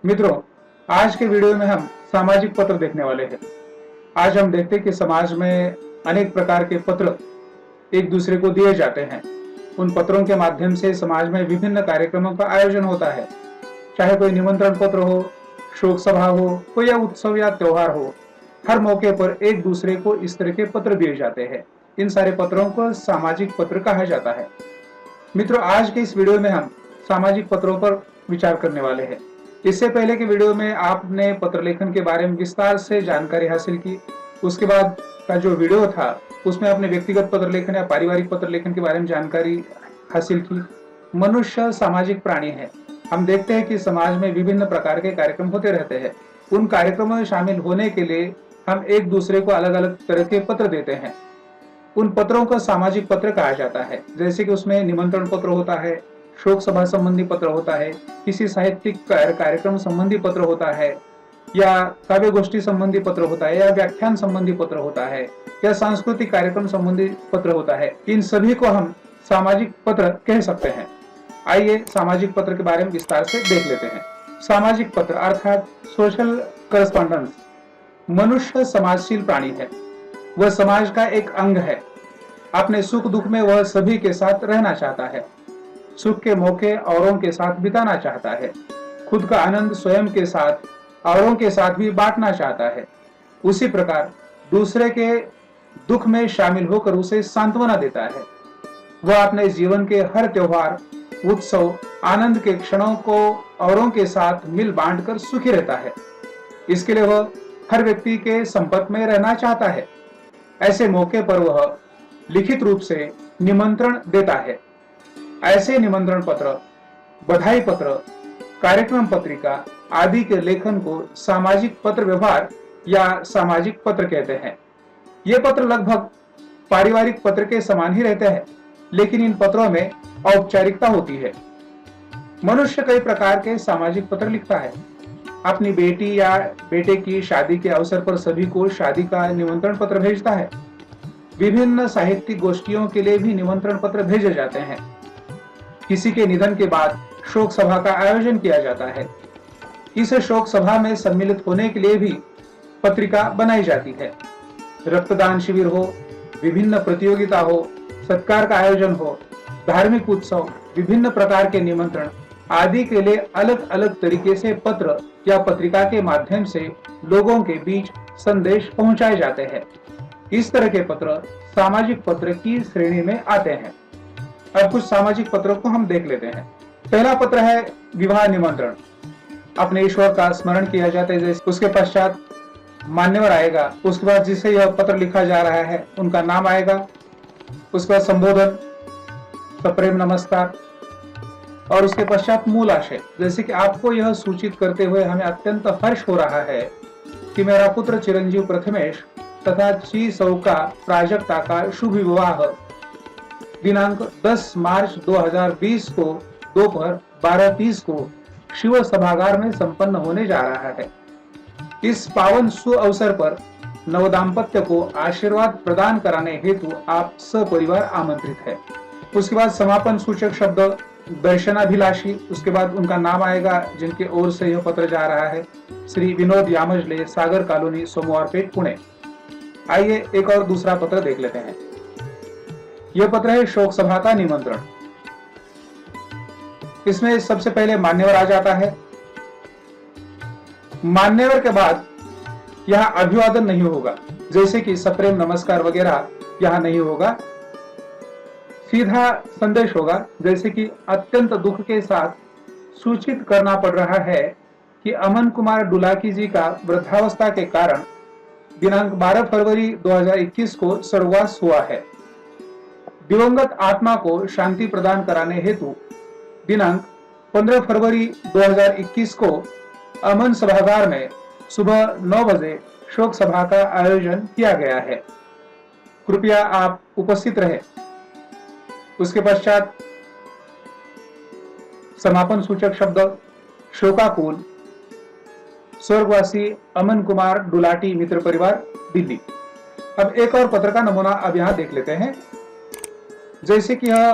मित्रों, आज के वीडियो में हम सामाजिक पत्र देखने वाले हैं। आज हम देखते हैं कि समाज में अनेक प्रकार के पत्र एक दूसरे को दिए जाते हैं। उन पत्रों के माध्यम से समाज में विभिन्न कार्यक्रमों का आयोजन होता है। चाहे कोई निमंत्रण पत्र हो, शोक सभा हो, कोई या उत्सव या त्योहार हो, हर मौके पर एक दूसरे को इस तरह के पत्र दिए जाते हैं। इन सारे पत्रों को सामाजिक पत्र कहा जाता है। मित्रों, आज के इस वीडियो में हम सामाजिक पत्रों पर विचार करने वाले हैं। इससे पहले के वीडियो में आपने पत्र लेखन के बारे में विस्तार से जानकारी हासिल की। उसके बाद का जो वीडियो था उसमें आपने व्यक्तिगत पत्र लेखन या पारिवारिक पत्र लेखन के बारे में जानकारी हासिल की। मनुष्य सामाजिक प्राणी है। हम देखते हैं कि समाज में विभिन्न प्रकार के कार्यक्रम होते रहते हैं। उन कार्यक्रमों में शामिल होने के लिए हम एक दूसरे को अलग अलग तरह के पत्र देते हैं। उन पत्रों को सामाजिक पत्र कहा जाता है। जैसे कि उसमें निमंत्रण पत्र होता है, शोक सभा संबंधी पत्र होता है, किसी साहित्यिक कार्यक्रम संबंधी पत्र होता है, या काव्य गोष्ठी संबंधी पत्र होता है, या व्याख्यान संबंधी पत्र होता है, या सांस्कृतिक कार्यक्रम संबंधी पत्र होता है। इन सभी को हम सामाजिक पत्र कह सकते हैं। आइए सामाजिक पत्र के बारे में विस्तार से देख लेते हैं। सामाजिक पत्र अर्थात सोशल करस्पॉन्डेंस। मनुष्य समाजशील प्राणी है। वह समाज का एक अंग है। अपने सुख दुख में वह सभी के साथ रहना चाहता है। सुख के मौके औरों के साथ बिताना चाहता है। खुद का आनंद स्वयं के साथ औरों के साथ भी बांटना चाहता है। उसी प्रकार दूसरे के दुख में शामिल होकर उसे सांत्वना देता है। वह अपने जीवन के हर त्योहार, उत्सव, आनंद के क्षणों को औरों के साथ मिल बांटकर सुखी रहता है। इसके लिए वह हर व्यक्ति के संपर्क में रहना चाहता है। ऐसे मौके पर वह लिखित रूप से निमंत्रण देता है। ऐसे निमंत्रण पत्र, बधाई पत्र, कार्यक्रम पत्रिका आदि के लेखन को सामाजिक पत्र व्यवहार या सामाजिक पत्र कहते हैं। ये पत्र लगभग पारिवारिक पत्र के समान ही रहते हैं, लेकिन इन पत्रों में औपचारिकता होती है। मनुष्य कई प्रकार के सामाजिक पत्र लिखता है। अपनी बेटी या बेटे की शादी के अवसर पर सभी को शादी का निमंत्रण पत्र भेजता है। विभिन्न साहित्यिक गोष्ठियों के लिए भी निमंत्रण पत्र भेजे जाते हैं। किसी के निधन के बाद शोक सभा का आयोजन किया जाता है। इस शोक सभा में सम्मिलित होने के लिए भी पत्रिका बनाई जाती है। रक्तदान शिविर हो, विभिन्न प्रतियोगिता हो, सत्कार का आयोजन हो, धार्मिक उत्सव, विभिन्न प्रकार के निमंत्रण आदि के लिए अलग अलग तरीके से पत्र या पत्रिका के माध्यम से लोगों के बीच संदेश पहुंचाए जाते हैं। इस तरह के पत्र सामाजिक पत्र की श्रेणी में आते हैं। अब कुछ सामाजिक पत्रों को हम देख लेते हैं। पहला पत्र है विवाह निमंत्रण। अपने ईश्वर का स्मरण किया जाता है। जैसे उसके पश्चात मान्यवर आएगा, उसके बाद जिसे यह पत्र लिखा जा रहा है उनका नाम आएगा, उसके बाद संबोधन, सप्रेम नमस्कार, और उसके पश्चात मूल आशय। जैसे कि आपको यह सूचित करते हुए हमें अत्यंत हर्ष हो रहा है कि मेरा पुत्र चिरंजीव प्रथमेश तथा ची सौका प्राजक्ता का शुभ विवाह दिनांक 10 मार्च 2020 को दोपहर 12:30 को शिव सभागार में संपन्न होने जा रहा है। इस पावन शुभ अवसर पर नवदाम्पत्य को आशीर्वाद प्रदान कराने हेतु आप सपरिवार आमंत्रित है। उसके बाद समापन सूचक शब्द दर्शनाभिलाषी। उसके बाद उनका नाम आएगा जिनके ओर से यह पत्र जा रहा है, श्री विनोद यामजले, सागर कॉलोनी, सोमवारपेट, पुणे। आइए एक और दूसरा पत्र देख लेते हैं। यह पत्र है शोक सभा का निमंत्रण। इसमें सबसे पहले मान्यवर आ जाता है। मान्यवर के बाद यहां अभिवादन नहीं होगा, जैसे कि सप्रेम नमस्कार वगैरह यहां नहीं होगा। सीधा संदेश होगा, जैसे कि अत्यंत दुख के साथ सूचित करना पड़ रहा है कि अमन कुमार डुलाकी जी का वृद्धावस्था के कारण दिनांक 12 फरवरी 2021 को स्वर्गवास हुआ है। दिवंगत आत्मा को शांति प्रदान कराने हेतु दिनांक 15 फरवरी 2021 को अमन सभागार में सुबह 9 बजे शोक सभा का आयोजन किया गया है। कृपया आप उपस्थित रहे। उसके पश्चात समापन सूचक शब्द शोकाकुल, स्वर्गवासी अमन कुमार डुलाटी मित्र परिवार, दिल्ली। अब एक और पत्र का नमूना अब यहां देख लेते हैं। जैसे कि यह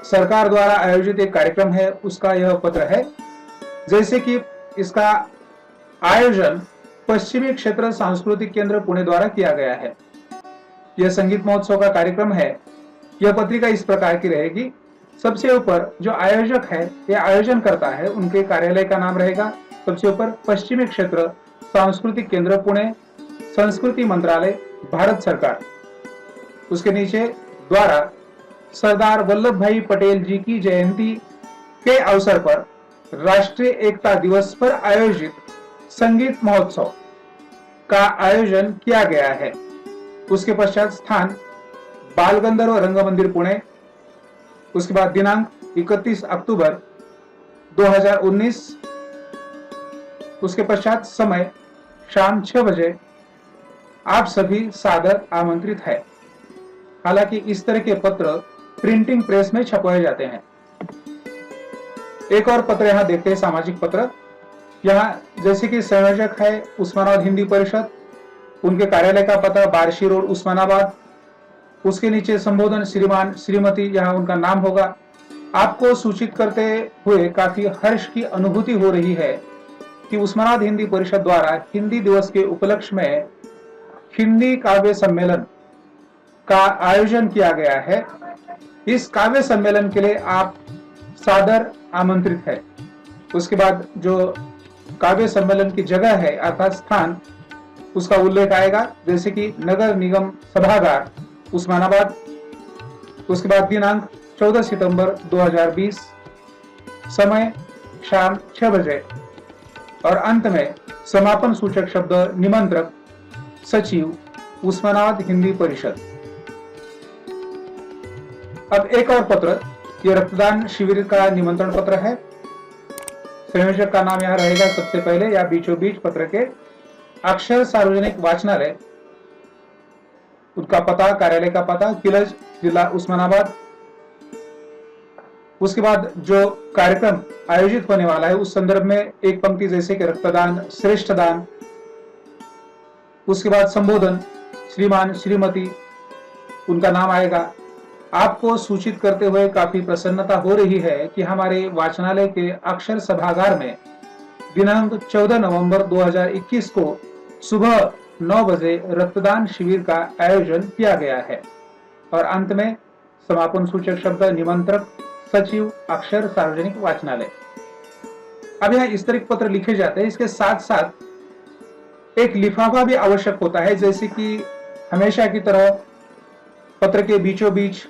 सरकार द्वारा आयोजित एक कार्यक्रम है, उसका यह पत्र है। जैसे कि इसका आयोजन पश्चिमी क्षेत्र सांस्कृतिक केंद्र पुणे द्वारा किया गया है। यह संगीत महोत्सव का कार्यक्रम है। यह पत्रिका इस प्रकार की रहेगी। सबसे ऊपर जो आयोजक है, यह आयोजन करता है, उनके कार्यालय का नाम रहेगा। सबसे ऊपर पश्चिमी क्षेत्र सांस्कृतिक केंद्र पुणे, संस्कृति मंत्रालय, भारत सरकार। उसके नीचे द्वारा सरदार वल्लभ भाई पटेल जी की जयंती के अवसर पर राष्ट्रीय एकता दिवस पर आयोजित संगीत महोत्सव का आयोजन किया गया है। उसके पश्चात स्थान बाल गंधर्व रंगमंदिर पुणे। उसके बाद दिनांक 31 अक्टूबर 2019। उसके पश्चात समय शाम 6 बजे। आप सभी सादर आमंत्रित है। हालांकि इस तरह के पत्र प्रिंटिंग प्रेस में छपवाए जाते हैं। एक और पत्र यहां देखते हैं, सामाजिक पत्र। यहाँ जैसे कि संयोजक है उस्मानाबाद हिंदी परिषद, उनके कार्यालय का पता बार्शी रोड उस्मानाबाद। उसके नीचे संबोधन श्रीमान श्रीमती, यहाँ उनका नाम होगा। आपको सूचित करते हुए काफी हर्ष की अनुभूति हो रही है कि उस्मानाबाद हिंदी परिषद द्वारा हिंदी दिवस के उपलक्ष्य में हिंदी काव्य सम्मेलन का आयोजन किया गया है। इस काव्य सम्मेलन के लिए आप सादर आमंत्रित है। उसके बाद जो काव्य सम्मेलन की जगह है अर्थात स्थान, उसका उल्लेख आएगा, जैसे कि नगर निगम सभागार उस्मानाबाद। उसके बाद दिनांक 14 सितंबर 2020, समय शाम 6 बजे। और अंत में समापन सूचक शब्द निमंत्रक सचिव उस्मानाबाद हिंदी परिषद। अब एक और पत्र, यह रक्तदान शिविर का निमंत्रण पत्र है। संयोजक का नाम यहाँ रहेगा सबसे पहले या बीचों बीच पत्र के अक्षर सार्वजनिक वाचनालय, उनका पता, कार्यालय का पता किलज, जिला उस्मानाबाद। उसके बाद जो कार्यक्रम आयोजित होने वाला है उस संदर्भ में एक पंक्ति जैसे कि रक्तदान श्रेष्ठ दान। उसके बाद संबोधन श्रीमान श्रीमती, उनका नाम आएगा। आपको सूचित करते हुए काफी प्रसन्नता हो रही है कि हमारे वाचनालय के अक्षर सभागार में दिनांक 14 नवंबर 2021 को सुबह 9 बजे रक्तदान शिविर का आयोजन किया गया है। और अंत में समापन सूचक शब्द निमंत्रक सचिव अक्षर सार्वजनिक वाचनालय। अब यहाँ इस तरह के पत्र लिखे जाते हैं। इसके साथ साथ एक लिफाफा भी आवश्यक होता है, जैसे कि हमेशा की तरह पत्र के बीचों बीच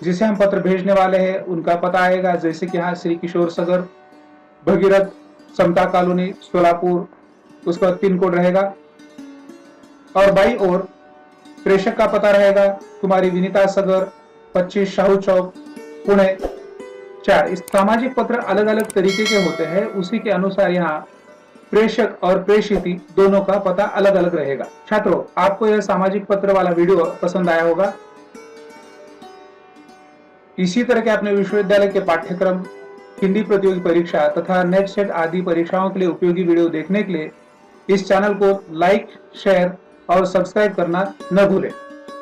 जिसे हम पत्र भेजने वाले हैं उनका पता आएगा, जैसे कि यहाँ श्री किशोर सगर, भगीरथ, समता कॉलोनी, सोलापुर। उसका पिन कोड रहेगा। और बाई ओर प्रेषक का पता रहेगा कुमारी विनीता सगर, 25 शाहू चौक, पुणे 4। इस सामाजिक पत्र अलग अलग तरीके के होते हैं, उसी के अनुसार यहाँ प्रेषक और प्रेषिती दोनों का पता अलग अलग रहेगा। छात्रों, आपको यह सामाजिक पत्र वाला वीडियो पसंद आया होगा। इसी तरह के अपने विश्वविद्यालय के पाठ्यक्रम, हिंदी प्रतियोगी परीक्षा तथा नेट सेट आदि परीक्षाओं के लिए उपयोगी वीडियो देखने के लिए इस चैनल को लाइक, शेयर और सब्सक्राइब करना न भूलें।